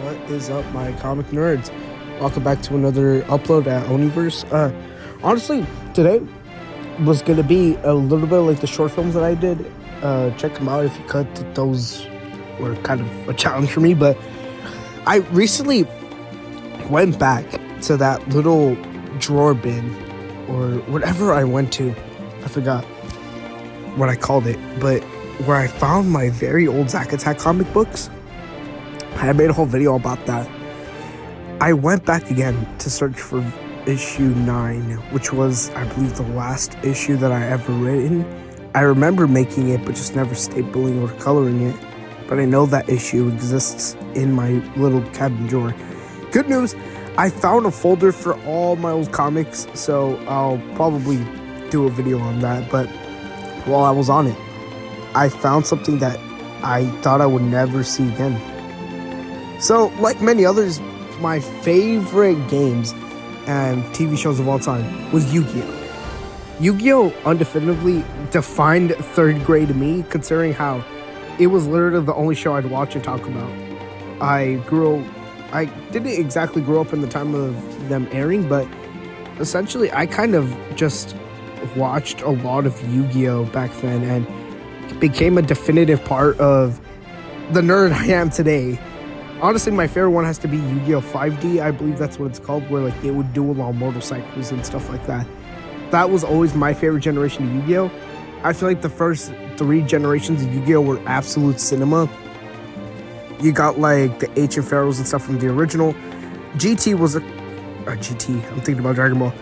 What is up, my comic nerds? Welcome back to another upload at ONI-VS. Honestly, today was going to be a little bit like the short films that I did. Check them out if you could. Those were kind of a challenge for me, but I recently went back to that little drawer bin or whatever I went to. I forgot what I called it, but where I found my very old Zack Attack comic books. I made a whole video about that. I went back again to search for issue 9, which was, I believe, the last issue that I ever written. I remember making it, but just never stapling or coloring it. But I know that issue exists in my little cabin drawer. Good news, I found a folder for all my old comics, so I'll probably do a video on that. But while I was on it, I found something that I thought I would never see again. So, like many others, my favorite games and TV shows of all time was Yu-Gi-Oh! Yu-Gi-Oh! Undefinitively defined third grade to me, considering how it was literally the only show I'd watch and talk about. I didn't exactly grow up in the time of them airing, but essentially I kind of just watched a lot of Yu-Gi-Oh! Back then and became a definitive part of the nerd I am today. Honestly, my favorite one has to be Yu-Gi-Oh! 5D. I believe that's what it's called, where like they would duel on motorcycles and stuff like that. That was always my favorite generation of Yu-Gi-Oh! I feel like the first 3 generations of Yu-Gi-Oh! Were absolute cinema. You got like the Ancient Pharaohs and stuff from the original. GT was GT, I'm thinking about Dragon Ball.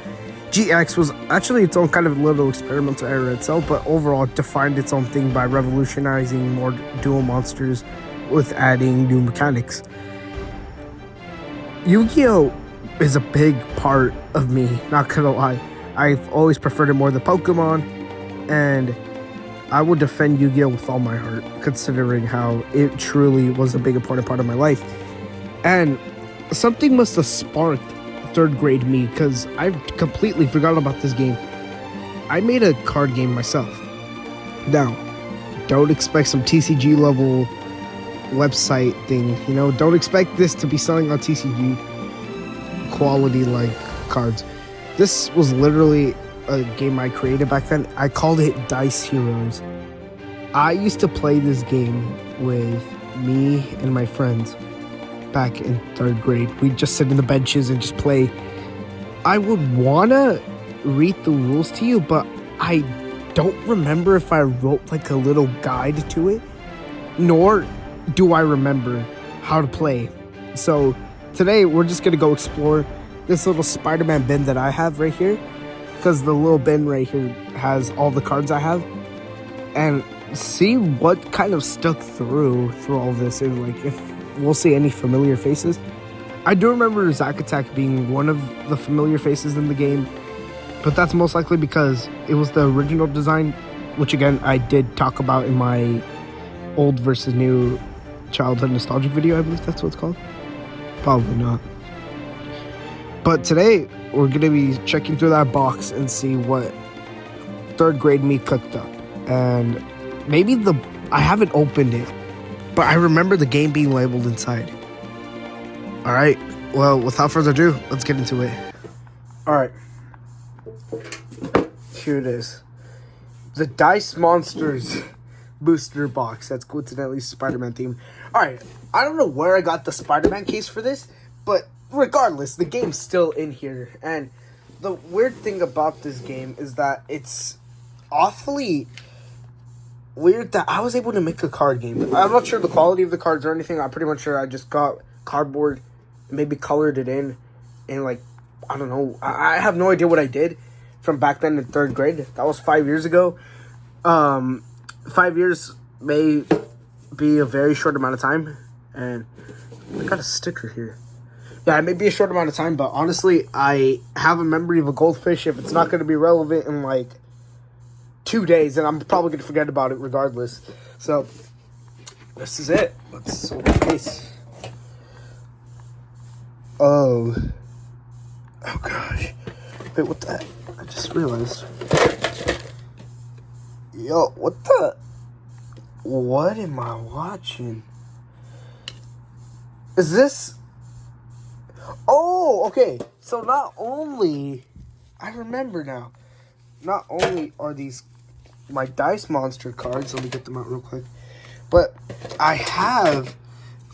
GX was actually its own kind of little experimental era itself, but overall it defined its own thing by revolutionizing more dual monsters with adding new mechanics. Yu-Gi-Oh! Is a big part of me, not gonna lie. I've always preferred it more than Pokemon, and I would defend Yu-Gi-Oh! With all my heart, considering how it truly was a big important part of my life. And something must have sparked third grade me, because I completely forgot about this game. I made a card game myself. Now, don't expect some TCG level website thing, don't expect this to be selling on TCG quality like cards. This was literally a game I created back then. I called it Dice Heroes. I used to play this game with me and my friends back in third grade. We'd just sit in the benches and just play. I would wanna read the rules to you, but I don't remember if I wrote like a little guide to it, nor do I remember how to play. So today we're just gonna go explore this little Spider-Man bin that I have right here, because the little bin right here has all the cards I have, and see what kind of stuck through all this, and like if we'll see any familiar faces. I do remember Zack Attack being one of the familiar faces in the game, but that's most likely because it was the original design, which again I did talk about in my old versus new childhood nostalgic video. I believe that's what it's called. Probably not. But today we're gonna be checking through that box and see what third grade me cooked up. And maybe I haven't opened it, but I remember the game being labeled inside. Alright, well, without further ado, let's get into it. Alright. Here it is. The Dice Monsters booster box. That's coincidentally Spider-Man themed. Alright, I don't know where I got the Spider-Man case for this, but regardless, the game's still in here. And the weird thing about this game is that it's awfully weird that I was able to make a card game. I'm not sure the quality of the cards or anything. I'm pretty much sure I just got cardboard and maybe colored it in, and like, I don't know. I have no idea what I did from back then in third grade. That was 5 years ago. 5 years may be a very short amount of time, and I got a sticker here. Yeah, it may be a short amount of time, but honestly, I have a memory of a goldfish. If it's not going to be relevant in like 2 days, then I'm probably going to forget about it regardless. So, this is it. Let's open the case. Oh gosh. Wait, what the? I just realized. Yo, what am I watching? Is this... Oh, okay. So not only... I remember now. Not only are these my Dice Monster cards, let me get them out real quick, but I have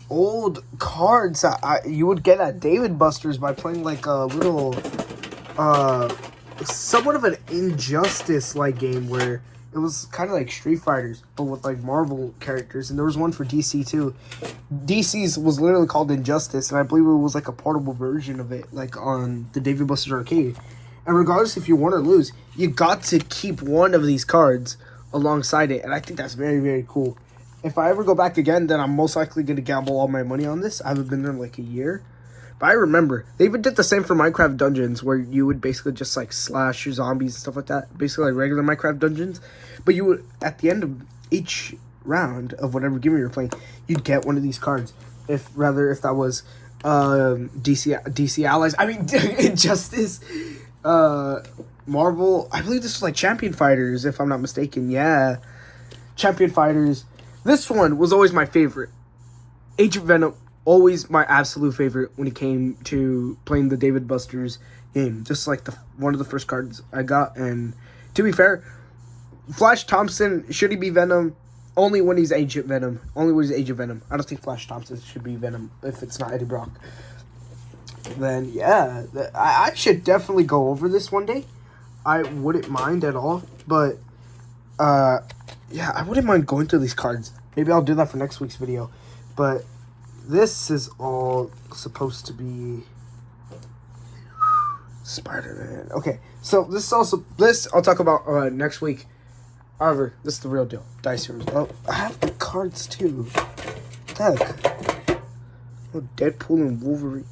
old cards that you would get at David Buster's by playing like a little, somewhat of an Injustice-like game where it was kind of like Street Fighters, but with like Marvel characters, and there was one for DC too. DC's was literally called Injustice, and I believe it was like a portable version of it, like on the David Buster's arcade. And regardless if you won or lose, you got to keep one of these cards alongside it. And I think that's very, very cool. If I ever go back again, then I'm most likely going to gamble all my money on this. I haven't been there in like a year. But I remember, they even did the same for Minecraft Dungeons, where you would basically just like slash your zombies and stuff like that. Basically like regular Minecraft Dungeons. But you would, at the end of each round of whatever game you're playing, you'd get one of these cards. If that was DC Allies, I mean, Injustice... Marvel, I believe this was like Champion Fighters, if I'm not mistaken. Yeah, Champion Fighters. This one was always my favorite. Agent Venom, always my absolute favorite when it came to playing the David Buster's game. Just like one of the first cards I got. And to be fair, Flash Thompson, should he be Venom? Only when he's Agent Venom. Only when he's Agent Venom. I don't think Flash Thompson should be Venom if it's not Eddie Brock. Then yeah, I should definitely go over this one day. I wouldn't mind at all, but yeah, I wouldn't mind going through these cards. Maybe I'll do that for next week's video. But this is all supposed to be Spider-Man. Okay, so this I'll talk about next week. However, this is the real deal. Dice Heroes. Oh, I have the cards too. What the heck? Oh, Deadpool and Wolverine.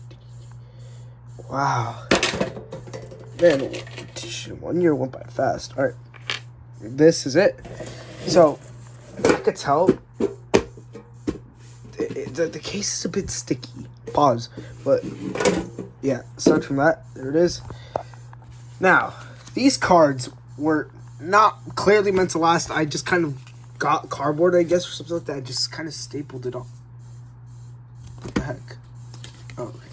Wow. Man, 1 year went by fast. Alright. This is it. So, I could tell the case is a bit sticky. Pause. But, yeah. Aside from that, there it is. Now, these cards were not clearly meant to last. I just kind of got cardboard, I guess, or something like that. I just kind of stapled it on. What the heck? Oh, okay.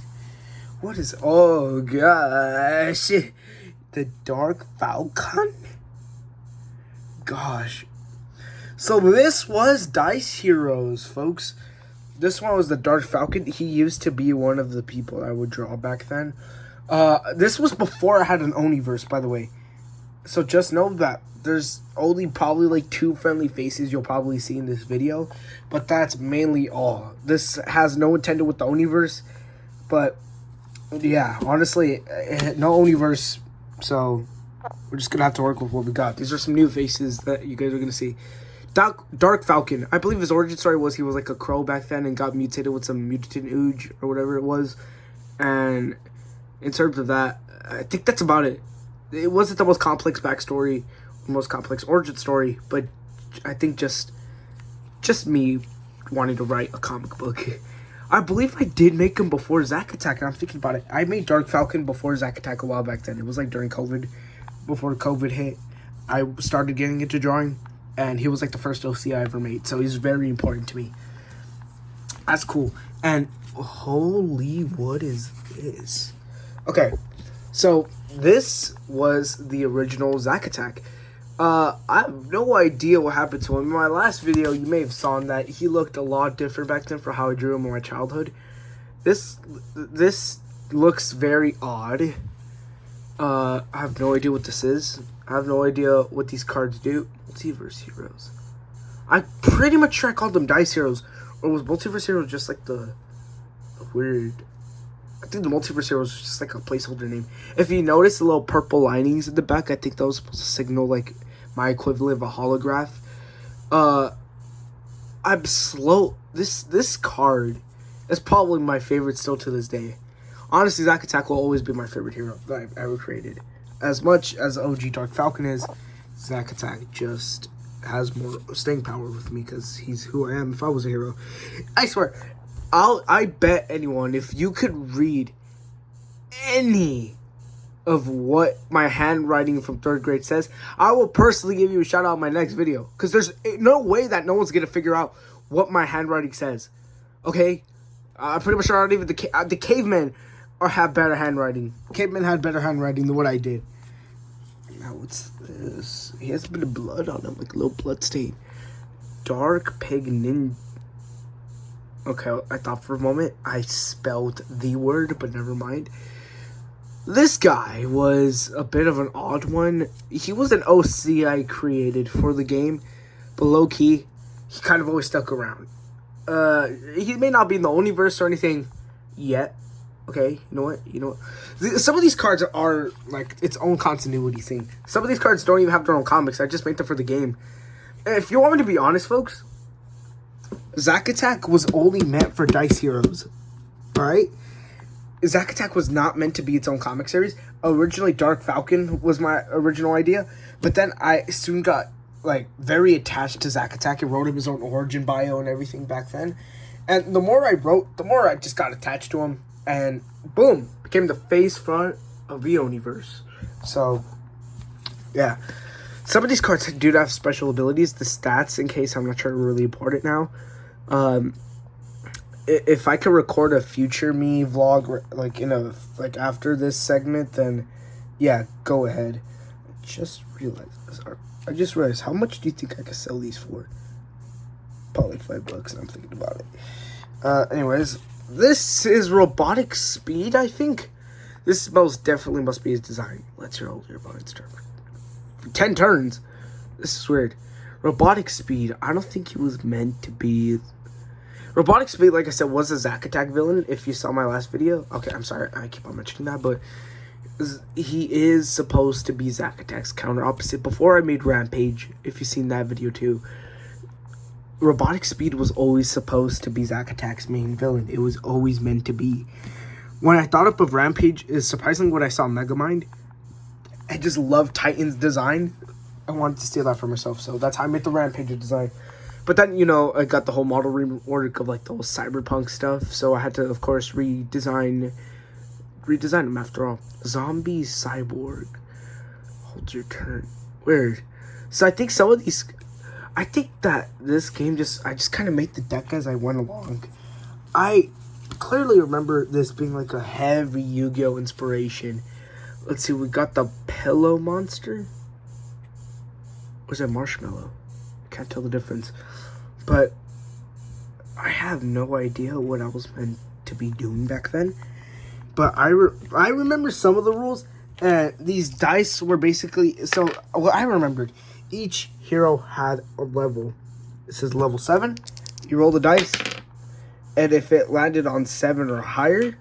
What is... Oh, gosh. The Dark Falcon? Gosh. So this was Dice Heroes, folks. This one was the Dark Falcon. He used to be one of the people I would draw back then. This was before I had an ONI-VS, by the way. So just know that there's only probably like 2 friendly faces you'll probably see in this video. But that's mainly all. This has no intended with the ONI-VS. But... yeah, honestly, no ONI-VS, so we're just going to have to work with what we got. These are some new faces that you guys are going to see. Dark Falcon, I believe his origin story was he was like a crow back then and got mutated with some mutant ooge or whatever it was. And in terms of that, I think that's about it. It wasn't the most complex backstory, most complex origin story, but I think just me wanting to write a comic book. I believe I did make him before Zack Attack, and I'm thinking about it. I made Dark Falcon before Zack Attack a while back then. It was like during COVID, before COVID hit. I started getting into drawing, and he was like the first OC I ever made, so he's very important to me. That's cool. And holy, what is this? Okay, so this was the original Zack Attack. I have no idea what happened to him. In my last video, you may have saw that he looked a lot different back then for how I drew him in my childhood. This looks very odd. I have no idea what this is. I have no idea what these cards do. Multiverse Heroes. I'm pretty much sure I called them Dice Heroes. Or was Multiverse Heroes just like the weird... I think the Multiverse Heroes was just like a placeholder name. If you notice the little purple linings in the back, I think that was supposed to signal like my equivalent of a holograph. I'm slow. This card is probably my favorite still to this day. Honestly, Zack Attack will always be my favorite hero that I've ever created. As much as OG Dark Falcon is, Zack Attack just has more staying power with me because he's who I am if I was a hero. I swear, I bet anyone, if you could read any of what my handwriting from 3rd grade says, I will personally give you a shout out in my next video. Because there's no way that no one's going to figure out what my handwriting says. Okay? I'm pretty much sure not even the cavemen have better handwriting. Cavemen had better handwriting than what I did. Now what's this? He has a bit of blood on him, like a little blood stain. Dark pig ninja. Okay, I thought for a moment I spelled the word, but never mind. This guy was a bit of an odd one. He was an OC I created for the game, but low-key, he kind of always stuck around. He may not be in the ONI-VS or anything yet. Okay, you know what? Some of these cards are like its own continuity thing. Some of these cards don't even have their own comics. I just made them for the game. And if you want me to be honest, folks, Zack Attack was only meant for Dice Heroes. Alright? Zack Attack was not meant to be its own comic series. Originally, Dark Falcon was my original idea. But then I soon got like very attached to Zack Attack and wrote him his own origin bio and everything back then. And the more I wrote, the more I just got attached to him. And boom, became the face front of the ONI-VS. So, yeah. Some of these cards do have special abilities. The stats, in case I'm not sure to really report it now. If I could record a future me vlog, like after this segment, then yeah, go ahead. I just realized, how much do you think I could sell these for? Probably like $5. I'm thinking about it. Anyways, this is robotic speed. I think this most definitely must be his design. Let's roll your bonus turn. 10 turns. This is weird. Robotic speed. I don't think he was meant to be. Robotic speed, like I said, was a Zack Attack villain. If you saw my last video, okay, I'm sorry, I keep on mentioning that, but he is supposed to be Zack Attack's counter opposite. Before I made Rampage, if you've seen that video too, Robotic Speed was always supposed to be Zack Attack's main villain. It was always meant to be. When I thought up of Rampage, is surprisingly what I saw Megamind. I just love Titan's design. I wanted to steal that for myself, so that's how I made the Rampage design. But then, you know, I got the whole model rework of like the whole cyberpunk stuff, so I had to, of course, redesign him after all. Zombie Cyborg. Hold your turn. Weird. So I think some of these, I think that this game I just kind of made the deck as I went along. I clearly remember this being like a heavy Yu-Gi-Oh inspiration. Let's see, we got the Pillow Monster. Or is it Marshmallow? Can't tell the difference. But I have no idea what I was meant to be doing back then. But I remember some of the rules. These dice were basically... So, what I remembered, each hero had a level. It says level 7. You roll the dice. And if it landed on 7 or higher,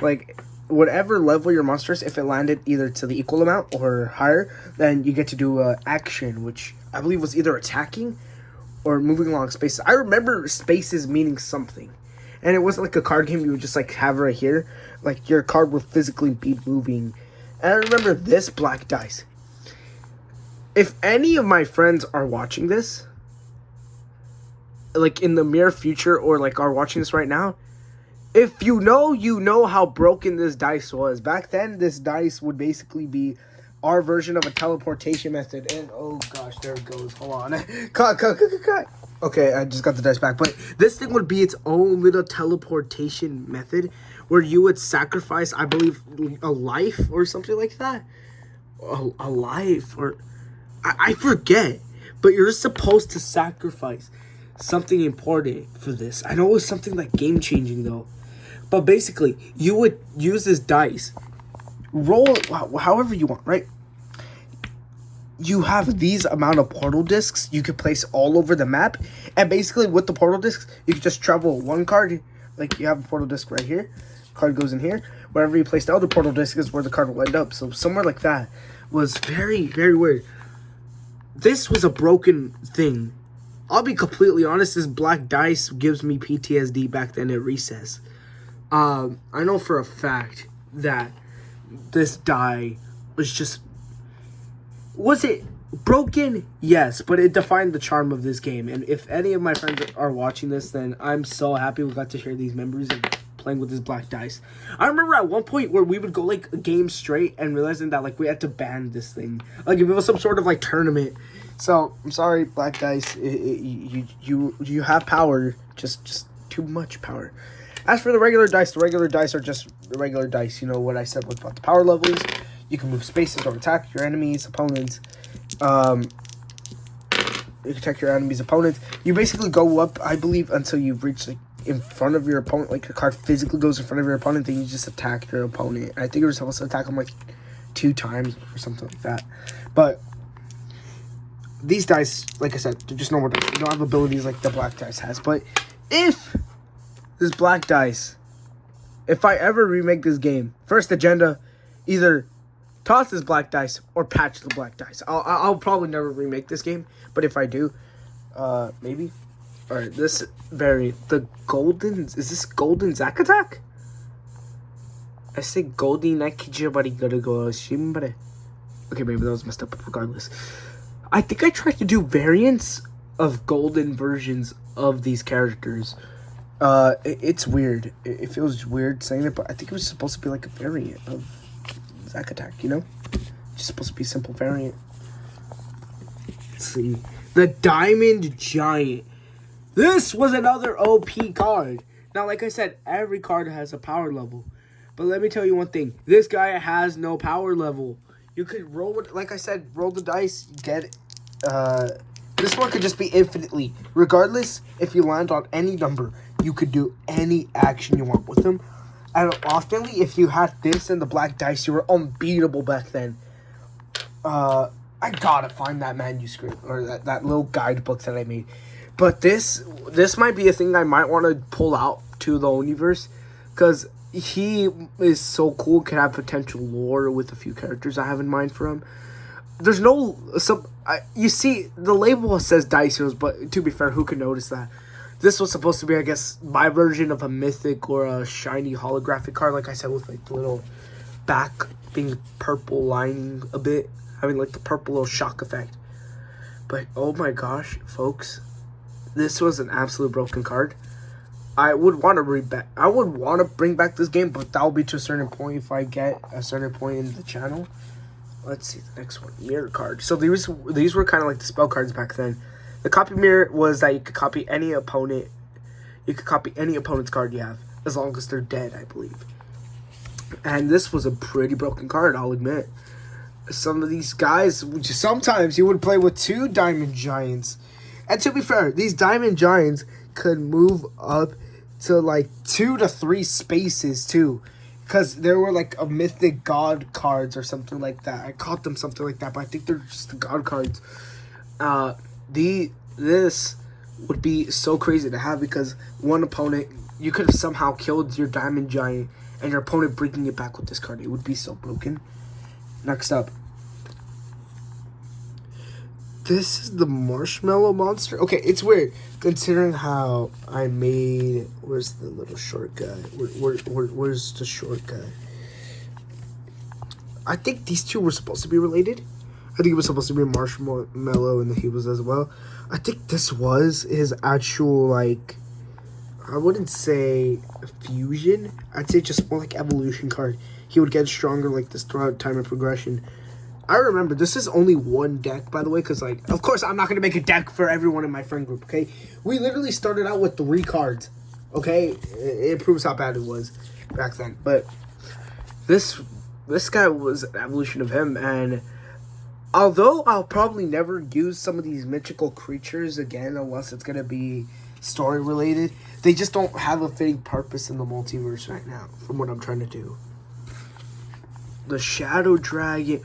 like... whatever level your monster is, if it landed either to the equal amount or higher, then you get to do an action, which I believe was either attacking or moving along spaces. I remember spaces meaning something. And it wasn't like a card game you would just like have right here. Like your card would physically be moving. And I remember this black dice. If any of my friends are watching this, like in the near future or like are watching this right now, if you know how broken this dice was. Back then, this dice would basically be our version of a teleportation method. And, oh gosh, there it goes. Hold on. Cut. Okay, I just got the dice back. But this thing would be its own little teleportation method where you would sacrifice, I believe, a life or something like that. A life or... I forget. But you're supposed to sacrifice something important for this. I know it was something like game-changing, though. But basically, you would use this dice, roll it however you want, right? You have these amount of portal discs you could place all over the map. And basically, with the portal discs, you could just travel one card. Like, you have a portal disc right here. Card goes in here. Wherever you place the other portal disc is where the card will end up. So, somewhere like that was very, very weird. This was a broken thing. I'll be completely honest, this black dice gives me PTSD back then at recess. I know for a fact that this die was just... Was it broken? Yes, but it defined the charm of this game. And if any of my friends are watching this, then I'm so happy we got to share these memories of playing with this black dice. I remember at one point where we would go like a game straight and realizing that like we had to ban this thing. Like if it was some sort of like tournament. So, I'm sorry, black dice. You have power, just too much power. As for the regular dice are just the regular dice. You know what I said about the power levels. You can move spaces or attack your enemies, opponents. You can attack your enemies' opponents. You basically go up, I believe, until you reach like in front of your opponent. Like your card physically goes in front of your opponent, then you just attack your opponent. I think you're supposed to attack them like 2 times or something like that. But these dice, like I said, they're just normal dice. They don't have abilities like the black dice has. But if this black dice, if I ever remake this game, first agenda, either toss this black dice or patch the black dice. I'll probably never remake this game, but if I do, maybe. All right, this variant, the golden, is this golden Zack attack? I say golden Nakijibari gotta go Shimbare. Okay, maybe that was messed up, but regardless. I think I tried to do variants of golden versions of these characters. It's weird. It feels weird saying it, but I think it was supposed to be like a variant of Zack attack, you know? It's supposed to be a simple variant. Let's see. The Diamond Giant. This was another OP card. Now, like I said, every card has a power level. But let me tell you one thing. This guy has no power level. You could roll it, like I said, roll the dice, get it. This one could just be infinitely. Regardless, if you land on any number, you could do any action you want with them. And often, if you had this and the black dice, you were unbeatable back then. I gotta find that manuscript or that little guidebook that I made. But this might be a thing I might want to pull out to the ONI-VS, because he is so cool, can have potential lore with a few characters I have in mind for him. There's no... you see, the label says Dice Heroes, but to be fair, who could notice that? This was supposed to be, I guess, my version of a mythic or a shiny holographic card, like I said, with like the little back being purple lining a bit, having like the purple little shock effect. But oh my gosh, folks, this was an absolute broken card. I would want to bring back this game, but that will be to a certain point if I get a certain point in the channel. Let's see the next one, mirror card. So these were kind of like the spell cards back then. The copy mirror was that you could copy any opponent. You could copy any opponent's card you have, as long as they're dead, I believe. And this was a pretty broken card, I'll admit. Some of these guys, sometimes you would play with 2 Diamond Giants. And to be fair, these Diamond Giants could move up to like 2 to 3 spaces too. Because there were like a mythic god cards or something like that. I caught them something like that, but I think they're just the god cards. This would be so crazy to have, because one opponent, you could have somehow killed your Diamond Giant and your opponent bringing it back with this card. It would be so broken. Next up. This is the Marshmallow Monster. Okay, it's weird considering how I made... Where's the little short guy? Where's the short guy? I think these two were supposed to be related. I think it was supposed to be a Marshmallow and he was as well. I think this was his actual, like... I wouldn't say fusion. I'd say just more like evolution card. He would get stronger like this throughout time of progression. I remember, this is only one deck, by the way, because, like, of course, I'm not going to make a deck for everyone in my friend group, okay? We literally started out with 3 cards, okay? It proves how bad it was back then. But this guy was an evolution of him, and although I'll probably never use some of these mythical creatures again, unless it's going to be story-related, they just don't have a fitting purpose in the multiverse right now, from what I'm trying to do. The Shadow Dragon...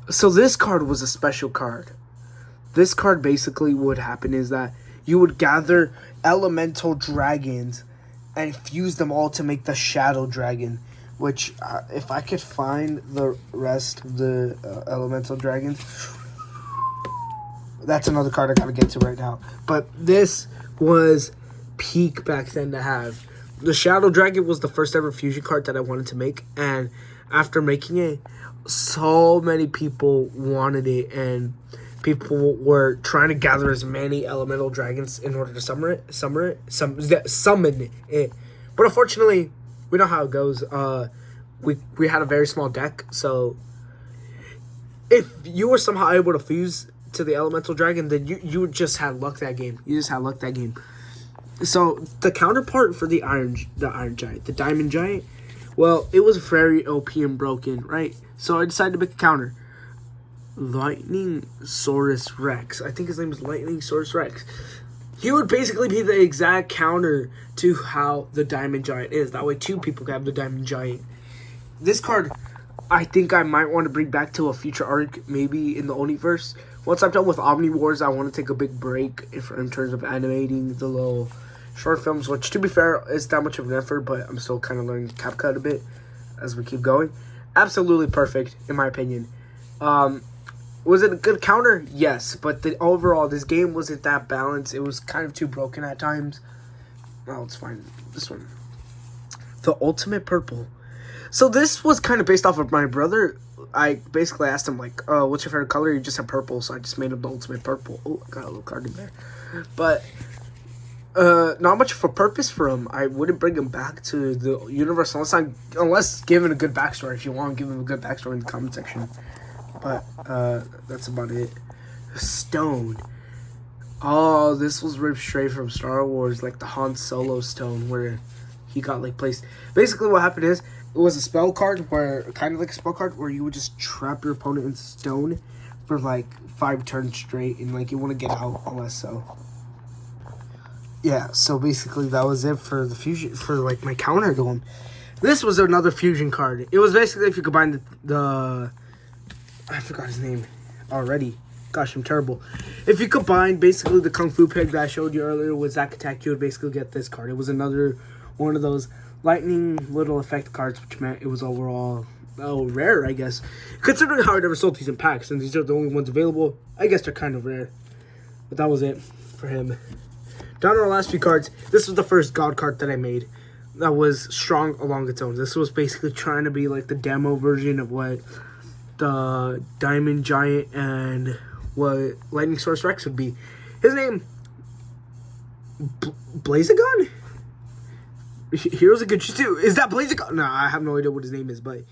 So this card was a special card. This card basically what would happen is that you would gather elemental dragons and fuse them all to make the Shadow Dragon. Which, if I could find the rest of the elemental dragons, that's another card I gotta get to right now. But this was peak back then to have. The Shadow Dragon was the first ever fusion card that I wanted to make, and after making it, so many people wanted it, and people were trying to gather as many elemental dragons in order to summon it. But unfortunately, we know how it goes. We had a very small deck, so if you were somehow able to fuse to the elemental dragon, then you just had luck that game. You just had luck that game. So the counterpart for the iron giant, the diamond giant, well, it was very OP and broken, right? So I decided to make a counter. Lightning Saurus Rex. I think his name is Lightning Saurus Rex. He would basically be the exact counter to how the diamond giant is. That way 2 people can have the diamond giant. This card, I think I might want to bring back to a future arc, maybe in the ONI-VS. Once I'm done with OMNI-WARS, I want to take a big break in terms of animating the little short films, which, to be fair, is that much of an effort, but I'm still kind of learning CapCut a bit as we keep going. Absolutely perfect, in my opinion. Was it a good counter? Yes, but overall, this game wasn't that balanced. It was kind of too broken at times. Oh, it's fine. This one. The Ultimate Purple. So this was kind of based off of my brother. I basically asked him, like, what's your favorite color? He just said purple, so I just made him the Ultimate Purple. Oh, I got a little card in there. But not much of a purpose for him. I wouldn't bring him back to the universe unless given a good backstory. If you want, give him a good backstory in the comment section. But that's about it. Stone. Oh, this was ripped straight from Star Wars, like the Han Solo stone, where he got like placed. Basically, what happened is it was a spell card where, kind of like a spell card, where you would just trap your opponent in stone for like 5 turns straight, and like you want to get out unless so. Yeah, so basically that was it for the fusion, for like my counter to him. This was another fusion card. It was basically if you combine the I forgot his name already. Gosh, I'm terrible. If you combine basically the Kung Fu Pig that I showed you earlier with Zack Attack, you would basically get this card. It was another one of those lightning little effect cards, which meant it was overall rare, I guess. Considering how I never sold these in packs, and these are the only ones available, I guess they're kind of rare. But that was it for him. Down to our last few cards. This was the first God card that I made that was strong along its own. This was basically trying to be like the demo version of what the Diamond Giant and what Lightning Source Rex would be. His name, Blazagon? Heroes of Good too. Is that Blazagon? No, I have no idea what his name is, but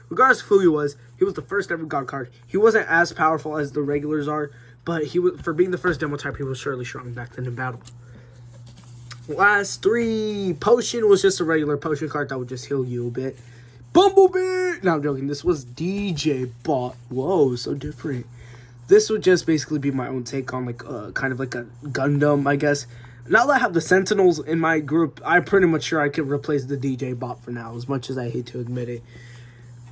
regardless of who he was the first ever God card. He wasn't as powerful as the regulars are, but he was, for being the first demo type, he was surely strong back then in battle. Last 3, Potion was just a regular potion card that would just heal you a bit. Bumblebee! No, I'm joking. This was DJ Bot. Whoa, so different. This would just basically be my own take on, like, kind of like a Gundam, I guess. Now that I have the Sentinels in my group, I'm pretty much sure I can replace the DJ Bot for now, as much as I hate to admit it.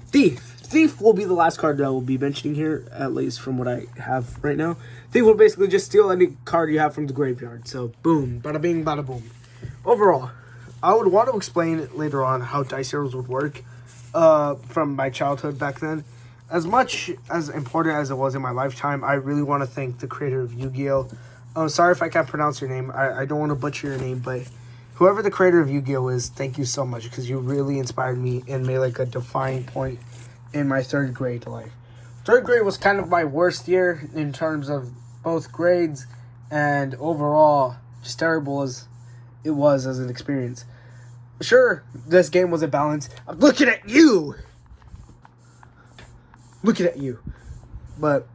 Thief. Thief will be the last card that I will be mentioning here, at least from what I have right now. Thief will basically just steal any card you have from the graveyard. So, boom. Bada bing, bada boom. Overall, I would want to explain later on how Dice Heroes would work from my childhood back then. As much as important as it was in my lifetime, I really want to thank the creator of Yu-Gi-Oh! Sorry if I can't pronounce your name. I don't want to butcher your name, but whoever the creator of Yu-Gi-Oh! Is, thank you so much, because you really inspired me and made like a defining point in my 3rd grade life. 3rd grade was kind of my worst year in terms of both grades and overall just terrible as it was as an experience. Sure, this game wasn't balanced. I'm looking at you! Looking at you. But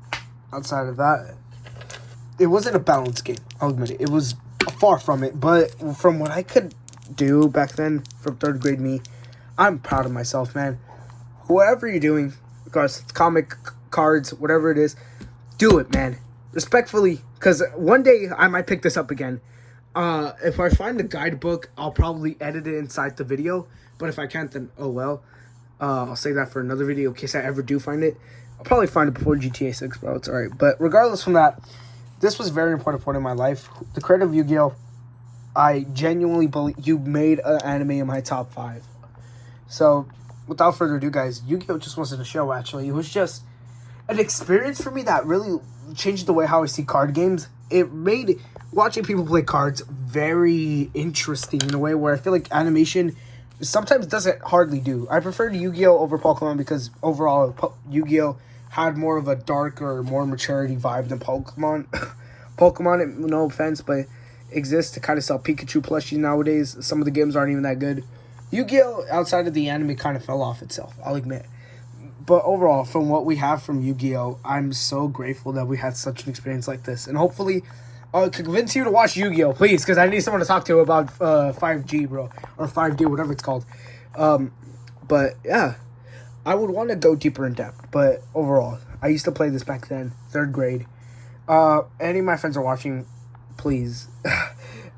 outside of that, it wasn't a balanced game. I'll admit it. It was far from it. But from what I could do back then, from 3rd grade me, I'm proud of myself, man. Whatever you're doing, regardless of comic, cards, whatever it is, do it, man. Respectfully, because one day I might pick this up again. If I find the guidebook, I'll probably edit it inside the video. But if I can't, then oh well. I'll save that for another video in case I ever do find it. I'll probably find it before GTA 6, bro. It's alright. But regardless from that, this was a very important point in my life. The creator of Yu-Gi-Oh! I genuinely believe you made an anime in my top 5. So, without further ado, guys, Yu-Gi-Oh! Just wasn't a show, actually. It was just an experience for me that really changed the way how I see card games. It made watching people play cards very interesting in a way where I feel like animation sometimes doesn't hardly do. I prefer Yu-Gi-Oh! Over Pokemon because overall Yu-Gi-Oh! Had more of a darker, more maturity vibe than Pokemon. Pokemon, no offense, but exists to kind of sell Pikachu plushies nowadays. Some of the games aren't even that good. Yu-Gi-Oh! Outside of the anime kind of fell off itself, I'll admit. But overall, from what we have from Yu-Gi-Oh, I'm so grateful that we had such an experience like this. And hopefully, convince you to watch Yu-Gi-Oh, please, because I need someone to talk to about 5G, bro. Or 5D, whatever it's called. But, yeah. I would want to go deeper in depth. But overall, I used to play this back then, 3rd grade. Any of my friends are watching, please.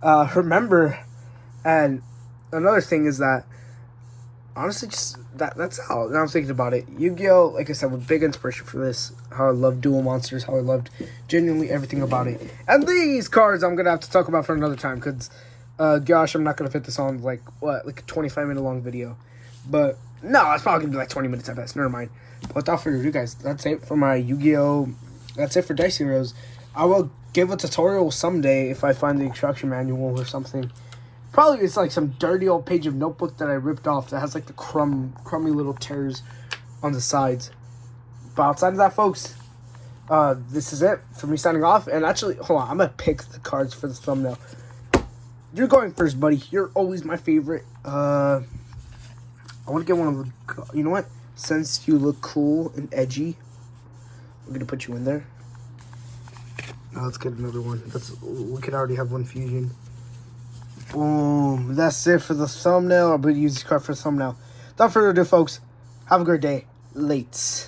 Remember, and another thing is that, honestly, just that's how now I'm thinking about it. Yu-Gi-Oh, like I said, was big inspiration for this. How I loved Duel Monsters, how I loved genuinely everything about it. And these cards I'm gonna have to talk about for another time, because gosh, I'm not gonna fit this on like a 25-minute long video. But no, it's probably gonna be like 20 minutes at best. Never mind. But without further ado, guys, that's it for my Yu-Gi-Oh. That's it for Dice Heroes. I will give a tutorial someday if I find the instruction manual or something. Probably it's like some dirty old page of notebook that I ripped off that has like the crummy little tears on the sides. But outside of that, folks, this is it for me signing off. And actually, hold on, I'm gonna pick the cards for the thumbnail. You're going first, buddy. You're always my favorite. I want to get one of the. You know what? Since you look cool and edgy, we're gonna put you in there. Now let's get another one. We could already have one fusion. Boom. That's it for the thumbnail. I'll use this card for the thumbnail. Without further ado, folks, have a great day. Late.